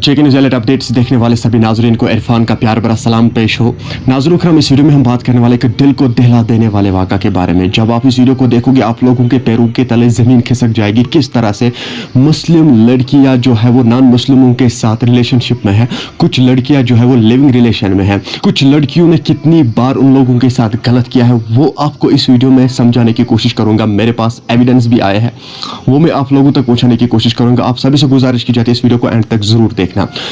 जेके news alert updates देखने वाले सभी नाजरीन को इरफान का प्यार भरा सलाम पेश हो। नाज़रीन करम, इस वीडियो में हम बात करने वाले एक दिल को दहला देने वाले वाक़ा के बारे में। जब आप इस वीडियो को देखोगे आप लोगों के पैरों के तले ज़मीन खिसक जाएगी। किस तरह से मुस्लिम लड़कियां जो है वो नॉन मुस्लिमों के साथ रिलेशनशिप में है, कुछ लड़कियां जो है वो लिविंग रिलेशन में है, कुछ लड़कियों ने कितनी बार उन लोगों के साथ गलत किया है, वो आपको इस वीडियो में समझाने की कोशिश करूंगा। मेरे पास एविडेंस भी आए हैं, वो मैं आप लोगों तक पहुंचाने की कोशिश करूंगा। आप सभी से गुजारिश की जाती है इस वीडियो को एंड तक जरूर देखना।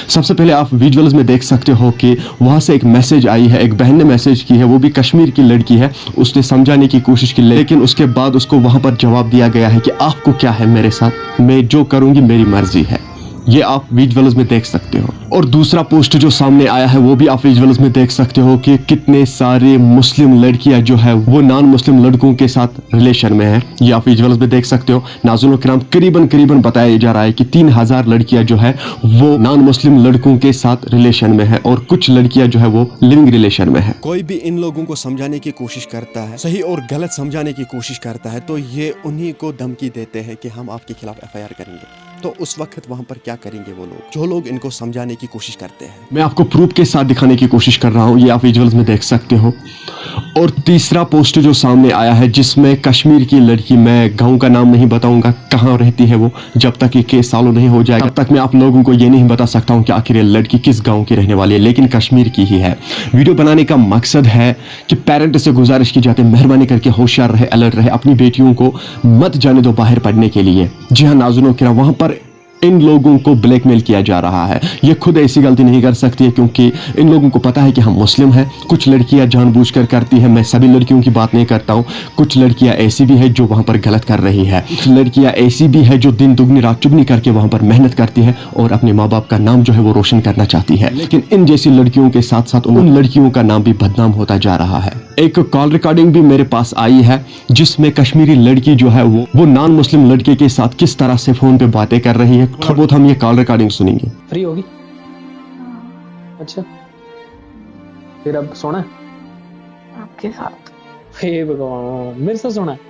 सबसे पहले आप विजुअल्स में देख सकते हो कि वहां से एक मैसेज आई है, एक बहन ने मैसेज की है, वो भी कश्मीर की लड़की है। उसने समझाने की कोशिश की, लेकिन उसके बाद उसको वहां पर जवाब दिया गया है कि आपको क्या है मेरे साथ, मैं जो करूंगी मेरी मर्जी है। ये आप विजुअल्स में देख सकते हो। और दूसरा पोस्ट जो सामने आया है वो भी आप विजुअल्स में देख सकते हो कि कितने सारे मुस्लिम लड़कियां जो है वो नॉन मुस्लिम लड़कों के साथ रिलेशन में है। ये आप विजुअल्स में देख सकते हो। नाज़रीन किराम, करीबन बताया जा रहा है कि 3000 लड़कियां जो है वो नॉन मुस्लिम लड़कों के साथ रिलेशन में है और कुछ लड़कियां जो है वो लिविंग रिलेशन में है। कोई भी इन लोगों को समझाने की कोशिश करता है, सही और गलत समझाने की कोशिश करता है, तो ये उन्हीं को धमकी देते हैं कि हम आपके खिलाफ FIR करेंगे। तो उस वक्त वहां पर क्या करेंगे वो लोग, जो लोग इनको समझाने की कोशिश करते हैं। मैं आपको प्रूफ के साथ दिखाने की कोशिश कर रहा हूं, ये आप विजुअल्स में देख सकते हो। और तीसरा पोस्ट जो सामने आया है जिसमें कश्मीर की लड़की, मैं गांव का नाम नहीं बताऊंगा, कहां रहती है वो, जब तक ये केस सॉल्व नहीं हो जाएगा तब तक मैं आप लोगों को ये नहीं बता सकता हूं कि आखिर ये लड़की किस गांव की रहने वाली है, लेकिन कश्मीर की ही है। वीडियो बनाने का मकसद है कि पेरेंट से गुजारिश की जाती है, मेहरबानी करके होशियार रहे, अलर्ट रहे, अपनी बेटियों को मत जाने दो बाहर पढ़ने के लिए। जी हाँ नाज़रीन किराम, वहां पर इन लोगों को ब्लैकमेल किया जा रहा है। ये खुद ऐसी गलती नहीं कर सकती है क्योंकि इन लोगों को पता है कि हम मुस्लिम हैं। कुछ लड़कियां जानबूझकर करती हैं, मैं सभी लड़कियों की बात नहीं करता हूं। कुछ लड़कियां ऐसी भी है जो वहां पर गलत कर रही है, कुछ लड़कियां ऐसी भी है जो दिन दुगनी रात चुगनी करके वहां पर मेहनत करती है और अपने माँ बाप का नाम जो है वो रोशन करना चाहती है। लेकिन इन जैसी लड़कियों के साथ साथ उन लड़कियों का नाम भी बदनाम होता जा रहा है। एक कॉल रिकॉर्डिंग भी मेरे पास आई है जिसमें कश्मीरी लड़की जो है वो नॉन मुस्लिम लड़के के साथ किस तरह से फोन पे बातें कर रही है। थोड़ा बहुत हम ये कॉल रिकॉर्डिंग सुनेंगे। फ्री होगी? अच्छा, फिर अब सोना है आपके साथ? हे भगवान, मेरे साथ सोना है?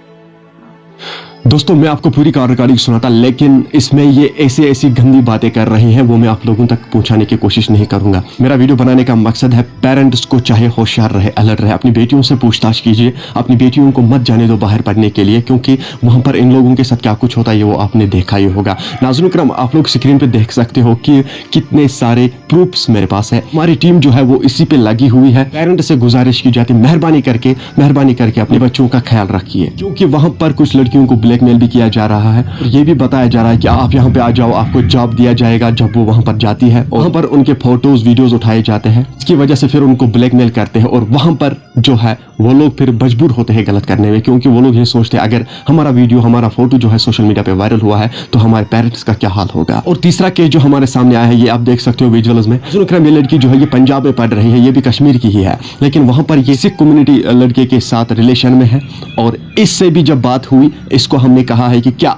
दोस्तों मैं आपको पूरी कॉल रिकॉर्डिंग सुनाता, लेकिन इसमें ये ऐसी गंदी बातें कर रही हैं वो मैं आप लोगों तक पहुंचाने की कोशिश नहीं करूंगा। मेरा वीडियो बनाने का मकसद है पेरेंट्स को चाहे होशियार रहे, अलर्ट रहे, अपनी बेटियों से पूछताछ कीजिए, अपनी बेटियों को मत जाने दो बाहर पढ़ने के लिए, क्योंकि वहां पर इन लोगों के साथ क्या कुछ होता है ये वो आपने देखा ही होगा। नाज़रीन करम, आप लोग स्क्रीन पे देख सकते हो कि कितने सारे प्रूफ्स मेरे पास है। हमारी टीम जो है वो इसी पे लगी हुई है। पेरेंट से गुजारिश की जाती है, मेहरबानी करके अपने बच्चों का ख्याल रखिए, क्योंकि वहां पर कुछ लड़कियों को ब्लैकमेल भी किया जा रहा है और ये भी बताया जा रहा है कि आप यहाँ पे आ जाओ, आपको जॉब दिया जाएगा। जब वो वहां पर जाती है वहां पर उनके फोटोज वीडियोस उठाए जाते हैं, इसकी वजह से फिर उनको ब्लैकमेल करते हैं और वहां पर जो है वो लोग फिर मजबूर होते हैं गलत करने में, क्योंकि वो लोग ये सोचते हैं अगर हमारा वीडियो, हमारा फोटो जो है सोशल मीडिया पे वायरल हुआ है तो हमारे पेरेंट्स का क्या हाल होगा। और तीसरा केस जो हमारे सामने आया है ये आप देख सकते हो विजुअल्स में। ये लड़की जो है ये पंजाब में पढ़ रही है, ये भी कश्मीर की ही है, लेकिन वहां पर ये सिख कम्युनिटी लड़के के साथ रिलेशन में है। और इससे भी जब बात हुई, इसको हमने कहा है कि क्या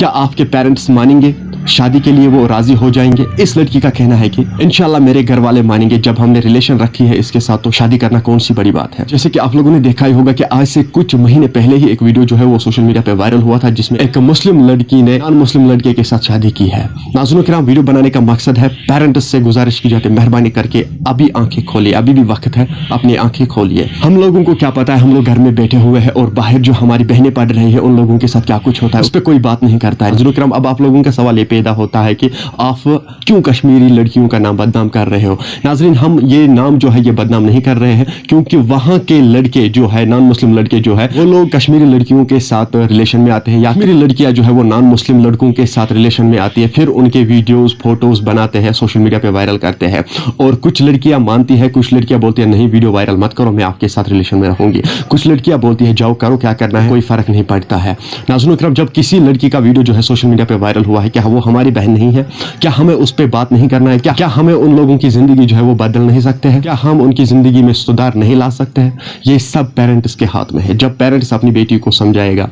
आपके पेरेंट्स मानेंगे शादी के लिए, वो राजी हो जाएंगे। इस लड़की का कहना है कि इंशाल्लाह मेरे घर वाले मानेंगे, जब हमने रिलेशन रखी है इसके साथ तो शादी करना कौन सी बड़ी बात है। जैसे कि आप लोगों ने देखा ही होगा कि आज से कुछ महीने पहले ही एक वीडियो जो है वो सोशल मीडिया पे वायरल हुआ था जिसमें एक मुस्लिम लड़की ने नॉन मुस्लिम लड़के के साथ शादी की है। नाज़रीन किराम, वीडियो बनाने का मकसद है पेरेंट्स से गुजारिश की जाती है, मेहरबानी करके अभी आंखें खोलिए, अभी भी वक्त है, अपनी आंखें खोलिए। हम लोगों को क्या पता है, हम लोग घर में बैठे हुए हैं और बाहर जो हमारी बहनें पढ़ रही है उन लोगों के साथ क्या कुछ होता है उस पर कोई बात नहीं करता है। नाज़रीन किराम, अब आप लोगों का सवाल ये पैदा होता है कि आप क्यों कश्मीरी लड़कियों का नाम बदनाम कर रहे हो। नाज़रीन, हम ये नाम जो है ये बदनाम नहीं कर रहे हैं, क्योंकि वहां के लड़के जो है नॉन मुस्लिम लड़के जो है वो लोग कश्मीरी लड़कियों के साथ रिलेशन में आते हैं, या कश्मीरी लड़कियां जो है वो नॉन मुस्लिम लड़कों के साथ रिलेशन में आती है, फिर उनके वीडियोस फोटोज बनाते हैं, सोशल मीडिया पे वायरल करते हैं। और कुछ लड़कियां मानती है, कुछ लड़कियां बोलती है नहीं वीडियो वायरल मत करो, मैं आपके साथ रिलेशन में रहूंगी। कुछ लड़कियां बोलती है जाओ करो, क्या करना है, कोई फर्क नहीं पड़ता है। नाज़रीन करम, जब किसी लड़की का वीडियो जो है सोशल मीडिया पे वायरल हुआ है, क्या वो हमारी बहन नहीं है? क्या हमें उस पर बात नहीं करना है? क्या हमें उन लोगों की जिंदगी जो है वो बदल नहीं सकते हैं? क्या हम उनकी जिंदगी में सुधार नहीं ला सकते हैं? ये सब पेरेंट्स के हाथ में है। जब पेरेंट्स अपनी बेटी को समझाएगा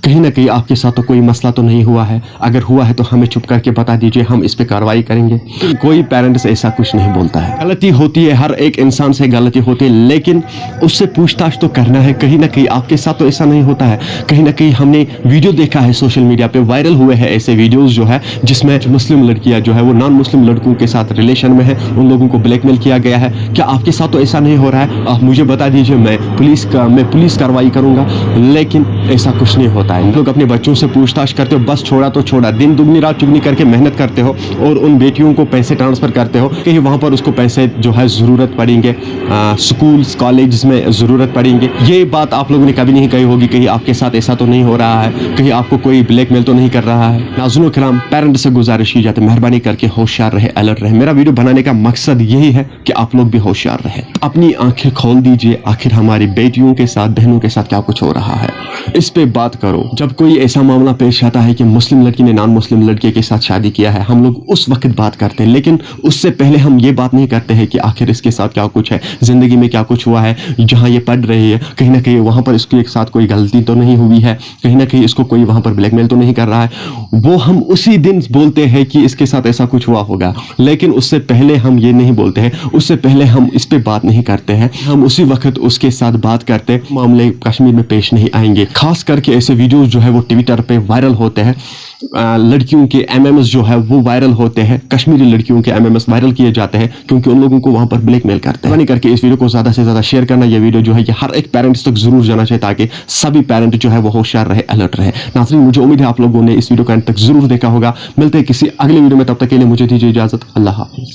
कहीं ना कहीं आपके साथ तो कोई मसला तो नहीं हुआ है, अगर हुआ है तो हमें चुप करके बता दीजिए, हम इस पे कार्रवाई करेंगे। कोई पेरेंट्स ऐसा कुछ नहीं बोलता है। गलती होती है, हर एक इंसान से गलती होती है, लेकिन उससे पूछताछ तो करना है। कहीं ना कहीं आपके साथ तो ऐसा नहीं होता है। कहीं ना कहीं हमने वीडियो देखा है, सोशल मीडिया पे वायरल हुए हैं ऐसे वीडियोस जो है जिसमें मुस्लिम लड़कियां जो है वो नॉन मुस्लिम लड़कों के साथ रिलेशन में है, उन लोगों को ब्लैकमेल किया गया है। क्या आपके साथ तो ऐसा नहीं हो रहा है? आप मुझे बता दीजिए, मैं पुलिस कार्रवाई करूंगा। लेकिन ऐसा कुछ नहीं होता है। लोग अपने बच्चों से पूछताछ करते हो, बस छोड़ा तो छोड़ा, दिन दुगनी रात चुगनी करके मेहनत करते हो और उन बेटियों को पैसे ट्रांसफर करते हो, कहीं वहां पर उसको पैसे जो है जरूरत पड़ेंगे, स्कूल्स कॉलेज में जरूरत पड़ेंगे। ये बात आप लोगों ने कभी नहीं कही होगी। कहीं आपके साथ ऐसा तो नहीं हो रहा है, कहीं आपको कोई ब्लैकमेल तो नहीं कर रहा है। नाज़रीन किराम, पेरेंट्स से गुजारिश की जाती है, मेहरबानी करके होशियार रहे, अलर्ट रहे। मेरा वीडियो बनाने का मकसद यही है कि आप लोग भी होशियार रहे, अपनी आंखें खोल दीजिए। आखिर हमारी बेटियों के साथ, बहनों के साथ क्या कुछ हो रहा है, इस पे बात करो। जब कोई ऐसा मामला पेश आता है कि मुस्लिम लड़की ने नॉन मुस्लिम लड़के के साथ शादी किया है, हम लोग उस वक्त बात करते हैं, लेकिन उससे पहले हम ये बात नहीं करते हैं कि आखिर इसके साथ क्या कुछ है, जिंदगी में क्या कुछ हुआ है, जहां ये पढ़ रही है कहीं ना कहीं वहां पर इसके साथ कोई गलती तो नहीं हुई है, कहीं ना कहीं इसको कोई वहां पर ब्लैकमेल तो नहीं कर रहा है। वो हम उसी दिन बोलते हैं कि इसके साथ ऐसा कुछ हुआ होगा, लेकिन उससे पहले हम ये नहीं बोलते हैं, उससे पहले हम इस पे बात नहीं करते हैं। हम उसी वक्त उसके साथ बात करते, मामले कश्मीर में पेश नहीं आएंगे। खास करके ऐसे वीडियोस जो है वो ट्विटर पे वायरल होते हैं, लड़कियों के एमएमएस जो है वो वायरल होते हैं, कश्मीरी लड़कियों के एमएमएस वायरल किए जाते हैं क्योंकि उन लोगों को वहां पर ब्लैकमेल करते हैं। करके इस वीडियो को ज्यादा से ज्यादा शेयर करना। ये वीडियो जो है ये हर एक पेरेंट्स तक जरूर जाना चाहिए ताकि सभी पेरेंट जो है वो होशियार रहे, अलर्ट रहे। नाज़रीन, मुझे उम्मीद है आप लोगों ने इस वीडियो को अंत तक जरूर देखा होगा। मिलते हैं किसी अगले वीडियो में, तब तक के लिए मुझे दीजिए इजाजत। अल्लाह हाफिज।